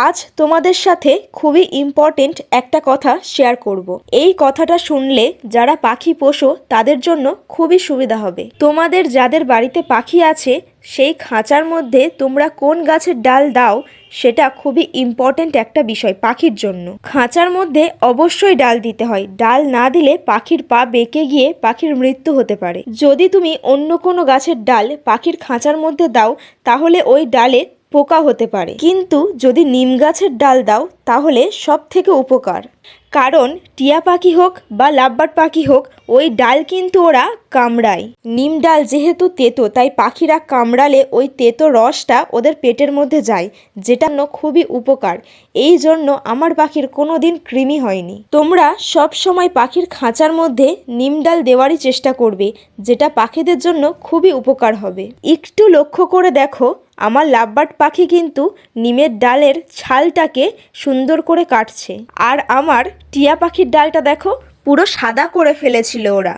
আজ তোমাদের সাথে খুবই ইম্পর্টেন্ট একটা কথা শেয়ার করব। এই কথাটা শুনলে যারা পাখি পোষো তাদের জন্য খুবই সুবিধা হবে। তোমাদের যাদের বাড়িতে পাখি আছে সেই খাঁচার মধ্যে তোমরা কোন গাছের ডাল দাও সেটা খুবই ইম্পর্টেন্ট একটা বিষয় পাখির জন্য। খাঁচার মধ্যে অবশ্যই ডাল দিতে হয়, ডাল না দিলে পাখির পা বেঁকে গিয়ে পাখির মৃত্যু হতে পারে। যদি তুমি অন্য কোনো গাছের ডাল পাখির খাঁচার মধ্যে দাও তাহলে ওই ডালে পোকা হতে পারে, কিন্তু যদি নিম গাছের ডাল দাও তাহলে সব থেকে উপকার। কারণ টিয়া পাখি হোক বা লাভবার্ড পাখি হোক ওই ডাল কিন্তু ওরা কামড়ায়। নিম ডাল যেহেতু তেতো তাই পাখিরা কামড়ালে ওই তেতো রসটা ওদের পেটের মধ্যে যায়, যেটা খুবই উপকার। এই জন্য আমার পাখির কোনো দিন কৃমি হয়নি। তোমরা সব সময় পাখির খাঁচার মধ্যে নিম ডাল দেওয়ারই চেষ্টা করবে, যেটা পাখিদের জন্য খুবই উপকার হবে। একটু লক্ষ্য করে দেখো, আমার লাভবার্ড পাখি কিন্তু নিমের ডালের ছালটাকে সুন্দর করে কাটছে, আর আমার টিয়া পাখির ডালটা দেখো পুরো সাদা করে ফেলেছিল ওরা।